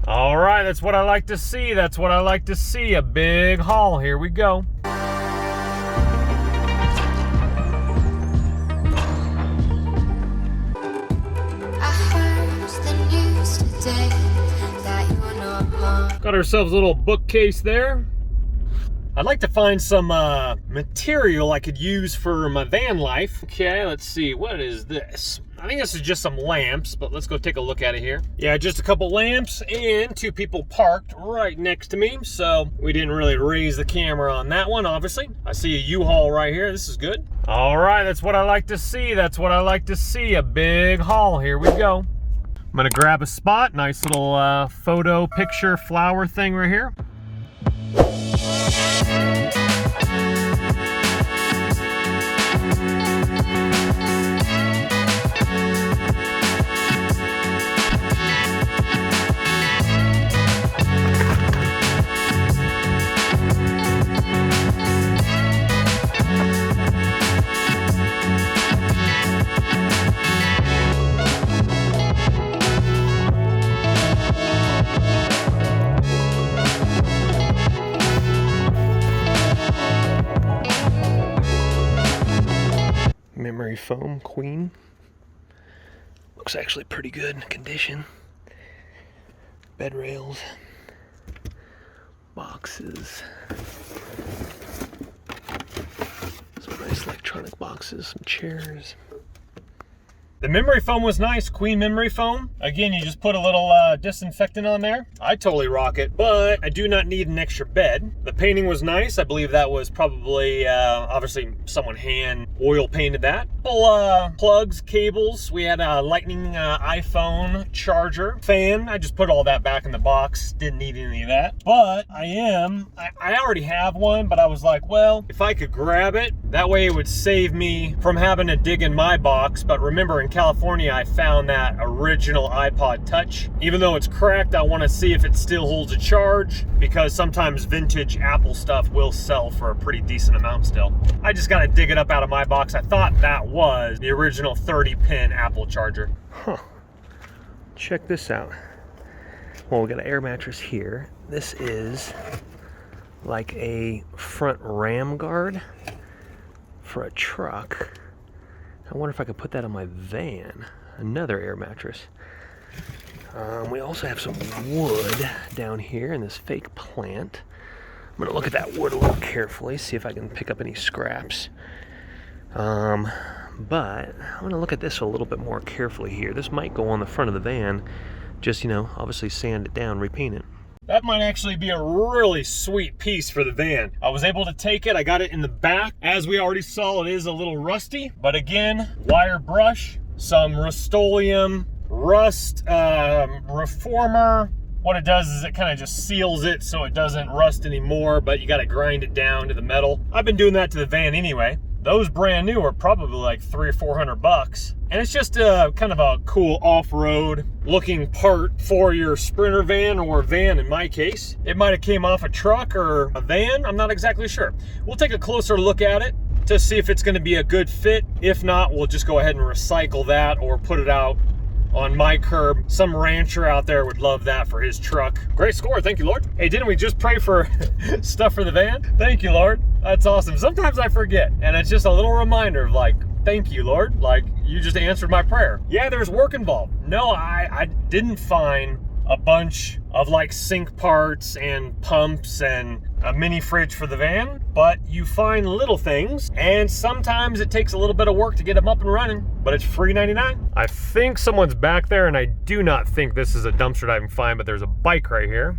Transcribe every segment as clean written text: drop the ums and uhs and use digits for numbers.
All right, that's what I like to see. That's what I like to see. A big haul. Here we go. Got ourselves a little bookcase there. I'd like to find some material I could use for my van life. Okay, let's see. What is this? I think this is just some lamps, but let's go take a look at it here. Yeah, just a couple lamps and two people parked right next to me. So we didn't really raise the camera on that one, obviously. I see a U-Haul right here. This is good. All right, that's what I like to see. That's what I like to see. A big haul. Here we go. I'm gonna grab a spot. Nice little photo picture flower thing right here. Memory foam queen. Looks actually pretty good condition. Bed rails, boxes, some nice electronic boxes, some chairs. The memory foam was nice, queen memory foam. Again, you just put a little disinfectant on there. I totally rock it, but I do not need an extra bed. The painting was nice. I believe that was probably, obviously someone hand oil painted that. Plugs, cables. We had a lightning iPhone charger, fan. I just put all that back in the box. Didn't need any of that. But I already have one, but I was like, well, if I could grab it, that way it would save me from having to dig in my box. But remember, in California, I found that original iPod Touch. Even though it's cracked, I want to see if it still holds a charge, because sometimes vintage Apple stuff will sell for a pretty decent amount still. I just got to dig it up out of my box. I thought that was the original 30-pin Apple charger. Huh. Check this out. Well, we got an air mattress here. This is like a front ram guard for a truck. I wonder if I could put that on my van. Another air mattress. We also have some wood down here in this fake plant. I'm gonna look at that wood a little carefully, see if I can pick up any scraps. But I'm gonna look at this a little bit more carefully here. This might go on the front of the van. Just, you know, obviously sand it down, repaint it. That might actually be a really sweet piece for the van. I was able to take it, I got it in the back. As we already saw, it is a little rusty, but again, wire brush, some Rust-Oleum, rust reformer. What it does is it kind of just seals it so it doesn't rust anymore, but you gotta grind it down to the metal. I've been doing that to the van anyway. Those brand new are probably like $300 or $400. And it's just a kind of a cool off-road looking part for your Sprinter van, or van in my case. It might have came off a truck or a van, I'm not exactly sure. We'll take a closer look at it to see if it's gonna be a good fit. If not, we'll just go ahead and recycle that or put it out on my curb. Some rancher out there would love that for his truck. Great score, thank you, Lord. Hey, didn't we just pray for stuff for the van? Thank you, Lord. That's awesome. Sometimes I forget, and it's just a little reminder of like, thank you, Lord. Like, you just answered my prayer. Yeah, there's work involved. No, I didn't find a bunch of like sink parts and pumps and a mini fridge for the van, but you find little things, and sometimes it takes a little bit of work to get them up and running, but it's free 99. I think someone's back there, and I do not think this is a dumpster diving find, but there's a bike right here.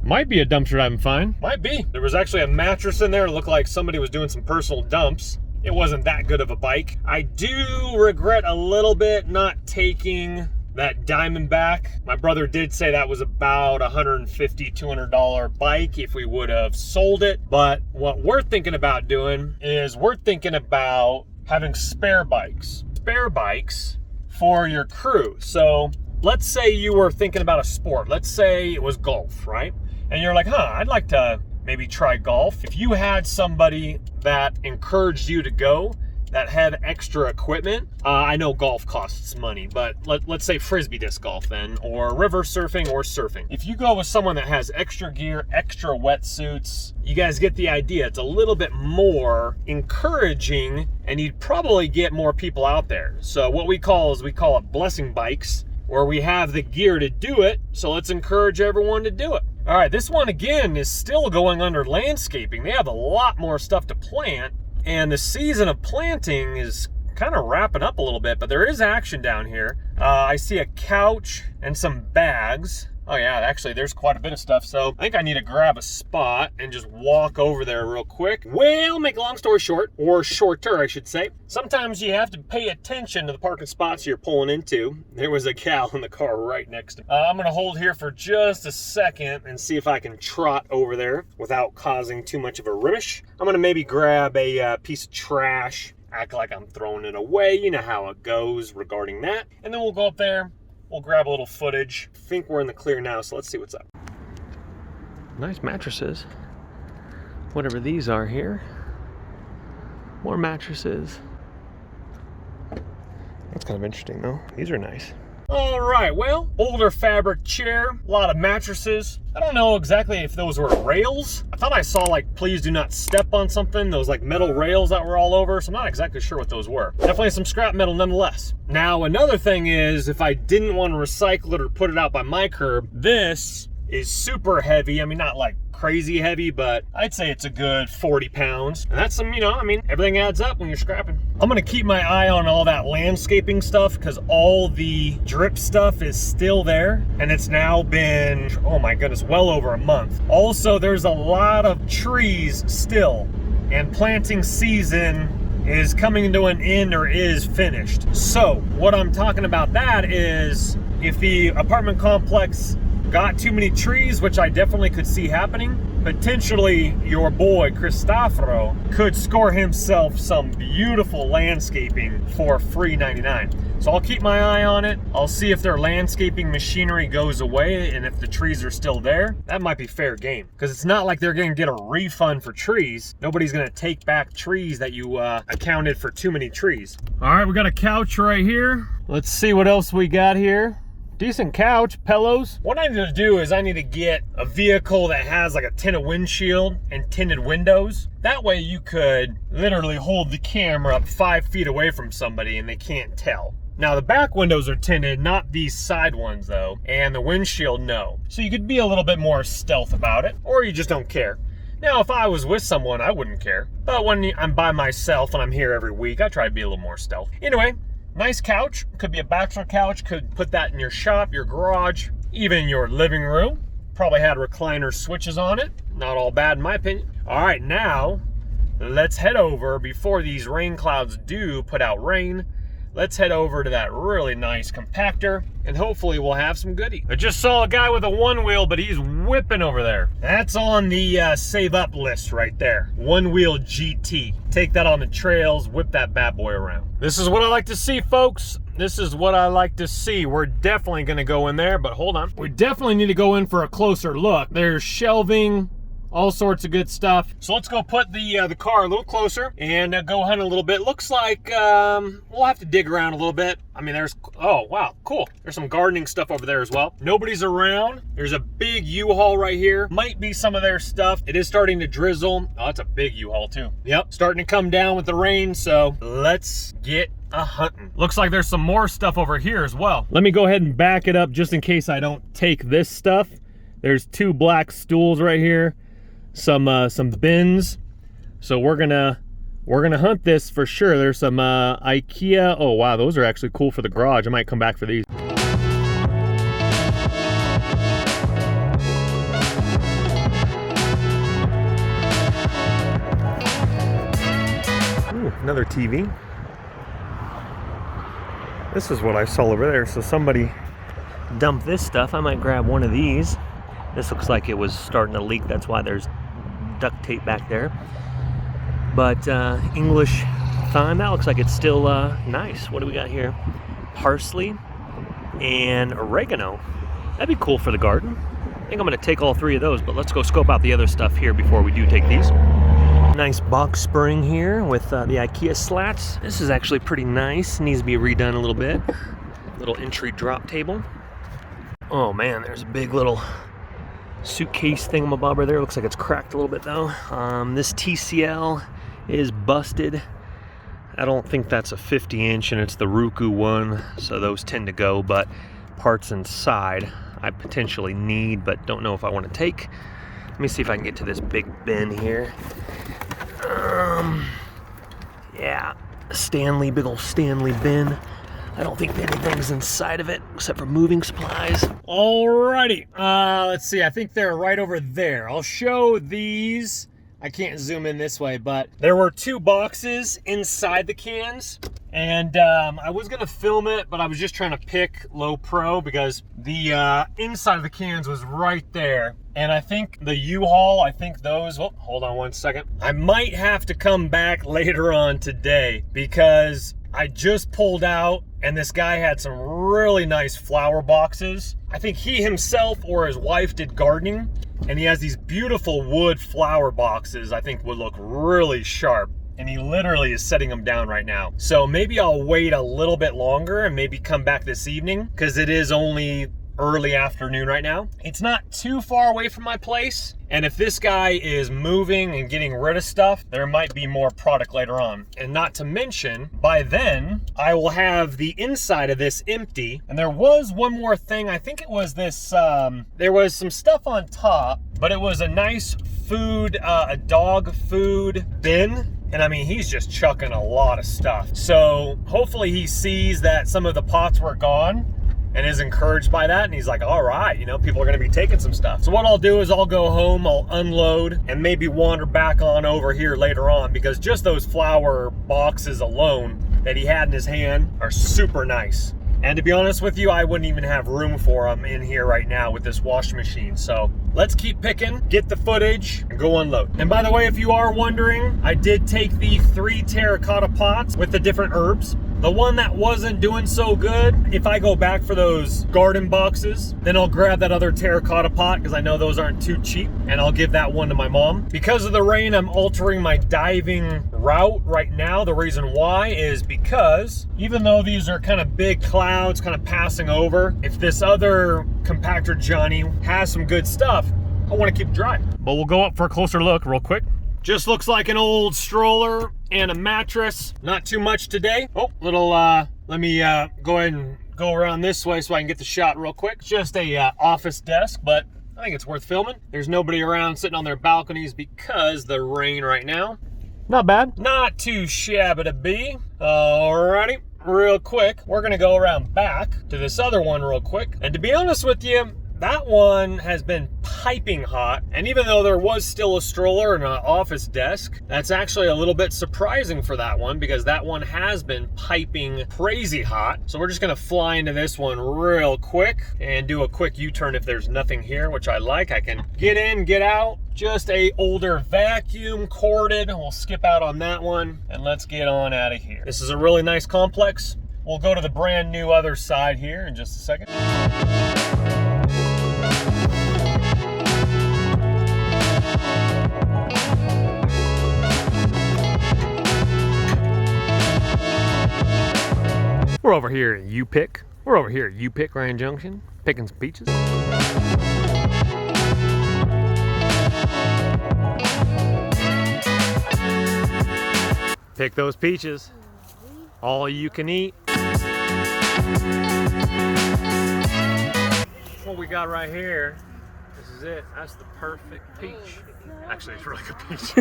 Might be a dumpster diving find. Might be. There was actually a mattress in there. It looked like somebody was doing some personal dumps. It wasn't that good of a bike. I do regret a little bit not taking that Diamondback. My brother did say that was about $150, $200 bike if we would have sold it. But what we're thinking about doing is we're thinking about having spare bikes. Spare bikes for your crew. So let's say you were thinking about a sport. Let's say it was golf, right? And you're like, I'd like to maybe try golf. If you had somebody that encouraged you to go, that have extra equipment. I know golf costs money, but let's say frisbee disc golf then, or river surfing or surfing. If you go with someone that has extra gear, extra wetsuits, you guys get the idea. It's a little bit more encouraging, and you'd probably get more people out there. So what we call it blessing bikes, where we have the gear to do it, so let's encourage everyone to do it. All right, this one again is still going under landscaping. They have a lot more stuff to plant, and the season of planting is kind of wrapping up a little bit, but there is action down here. I see a couch and some bags. Oh yeah, actually there's quite a bit of stuff, so I think I need to grab a spot and just walk over there real quick. Well, make a long story short, or shorter I should say, sometimes you have to pay attention to the parking spots you're pulling into. There was a gal in the car right next to me. I'm gonna hold here for just a second and see if I can trot over there without causing too much of a rubbish. I'm gonna maybe grab a piece of trash, act like I'm throwing it away, you know how it goes regarding that, and then we'll go up there. We'll grab a little footage. I think we're in the clear now, so let's see what's up. Nice mattresses. Whatever these are here. More mattresses. That's kind of interesting though. These are nice. All right, well, older fabric chair, a lot of mattresses. I don't know exactly if those were rails. I thought I saw like, please do not step on something. Those like metal rails that were all over. So I'm not exactly sure what those were. Definitely some scrap metal nonetheless. Now, another thing is if I didn't want to recycle it or put it out by my curb, this is super heavy. I mean, not like crazy heavy, but I'd say it's a good 40 pounds. And that's some, you know, I mean, everything adds up when you're scrapping. I'm gonna keep my eye on all that landscaping stuff because all the drip stuff is still there. And it's now been, oh my goodness, well over a month. Also, there's a lot of trees still, and planting season is coming to an end or is finished. So what I'm talking about that is if the apartment complex got too many trees, which I definitely could see happening, potentially your boy Cristoforo could score himself some beautiful landscaping for free 99. So I'll keep my eye on it. I'll see if their landscaping machinery goes away, and if the trees are still there, that might be fair game. Because it's not like they're gonna get a refund for trees. Nobody's gonna take back trees that you accounted for too many trees. All right, we got a couch right here. Let's see what else we got here. Decent couch, pillows. What I need to do is I need to get a vehicle that has like a tinted windshield and tinted windows. That way you could literally hold the camera up 5 feet away from somebody and they can't tell. Now the back windows are tinted, not these side ones though, and the windshield, no. So you could be a little bit more stealth about it, or you just don't care. Now, if I was with someone, I wouldn't care. But when I'm by myself and I'm here every week, I try to be a little more stealth. Anyway, nice couch. Could be a bachelor couch. Could put that in your shop, your garage, even your living room. Probably had recliner switches on it. Not all bad in my opinion. All right, now let's head over before these rain clouds do put out rain. Let's head over to that really nice compactor and hopefully we'll have some goodies. I just saw a guy with a one wheel, but he's whipping over there. That's on the save up list right there. One wheel GT. Take that on the trails, whip that bad boy around. This is what I like to see, folks. This is what I like to see. We're definitely gonna go in there, but hold on. We definitely need to go in for a closer look. There's shelving, all sorts of good stuff. So let's go put the car a little closer and go hunt a little bit. Looks like we'll have to dig around a little bit. I mean, there's, oh wow, cool. There's some gardening stuff over there as well. Nobody's around. There's a big U-Haul right here. Might be some of their stuff. It is starting to drizzle. Oh, it's a big U-Haul too. Yep, starting to come down with the rain, so let's get a hunting. Looks like there's some more stuff over here as well. Let me go ahead and back it up just in case I don't take this stuff. There's 2 black stools right here. Some bins, so we're gonna hunt this for sure. There's some IKEA. Oh wow, those are actually cool for the garage. I might come back for these. Ooh, another TV. This is what I saw over there. So somebody dumped this stuff. I might grab one of these. This looks like it was starting to leak. That's why there's duct tape back there. But English thyme, that looks like it's still nice. What do we got here? Parsley and oregano. That'd be cool for the garden. I think I'm gonna take all 3 of those, but let's go scope out the other stuff here before we do take these. Nice box spring here with the IKEA slats. This is actually pretty nice. Needs to be redone a little bit. Little entry drop table. Oh man, there's a big little suitcase thingamabobber there. Looks like it's cracked a little bit though. This TCL is busted. I don't think that's a 50-inch, and it's the Roku one, so those tend to go, but parts inside I potentially need, but don't know if I want to take. Let me see if I can get to this big bin here. Yeah, big old Stanley bin. I don't think anything's inside of it except for moving supplies. Alrighty, let's see, I think they're right over there. I'll show these. I can't zoom in this way, but there were 2 boxes inside the cans, and I was gonna film it, but I was just trying to pick low pro because the inside of the cans was right there. And I think the U-Haul, I think those, oh, hold on one second. I might have to come back later on today because I just pulled out and this guy had some really nice flower boxes. I think he himself or his wife did gardening, and he has these beautiful wood flower boxes I think would look really sharp. And he literally is setting them down right now. So maybe I'll wait a little bit longer and maybe come back this evening because it is only early afternoon right now. It's not too far away from my place. And if this guy is moving and getting rid of stuff, there might be more product later on. And not to mention, by then, I will have the inside of this empty. And there was one more thing. I think it was this, there was some stuff on top, but it was a nice food, a dog food bin. And I mean, he's just chucking a lot of stuff. So hopefully he sees that some of the pots were gone and is encouraged by that, and he's like, all right, you know, people are gonna be taking some stuff. So what I'll do is I'll go home, I'll unload, and maybe wander back on over here later on, because just those flower boxes alone that he had in his hand are super nice. And to be honest with you, I wouldn't even have room for them in here right now with this washing machine. So let's keep picking, get the footage, and go unload. And by the way, if you are wondering, I did take the 3 terracotta pots with the different herbs. The one that wasn't doing so good, if I go back for those garden boxes, then I'll grab that other terracotta pot because I know those aren't too cheap, and I'll give that one to my mom. Because of the rain, I'm altering my diving route right now. The reason why is because even though these are kind of big clouds kind of passing over, if this other compactor Johnny has some good stuff, I want to keep it dry. But we'll go up for a closer look real quick. Just looks like an old stroller and a mattress. Not too much today. Oh, little, let me go ahead and go around this way so I can get the shot real quick. Just a office desk, but I think it's worth filming. There's nobody around sitting on their balconies because the rain right now. Not bad. Not too shabby to be. Alrighty, real quick. We're gonna go around back to this other one real quick. And to be honest with you, that one has been piping hot, and even though there was still a stroller and an office desk, that's actually a little bit surprising for that one because that one has been piping crazy hot. So we're just gonna fly into this one real quick and do a quick U-turn if there's nothing here, which I like. I can get in, get out. Just a older vacuum corded. We'll skip out on that one and let's get on out of here. This is a really nice complex. We'll go to the brand new other side here in just a second. We're over here at U-Pick. We're over here at U-Pick, Grand Junction, picking some peaches. Pick those peaches. All you can eat. What we got right here, this is it. That's the perfect peach. Actually, it's really good peach.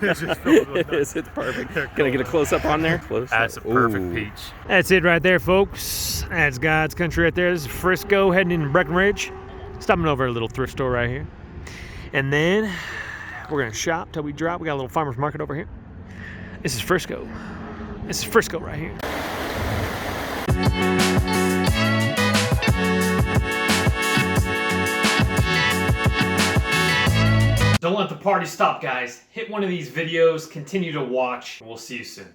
It's just filled with nuts. It's perfect. Can I get a close-up on there? That's a perfect peach. That's it right there, folks. That's God's country right there. This is Frisco, heading into Breckenridge. Stopping over at a little thrift store right here. And then we're going to shop till we drop. We got a little farmer's market over here. This is Frisco. This is Frisco right here. Don't let the party stop, guys. Hit one of these videos, continue to watch, and we'll see you soon.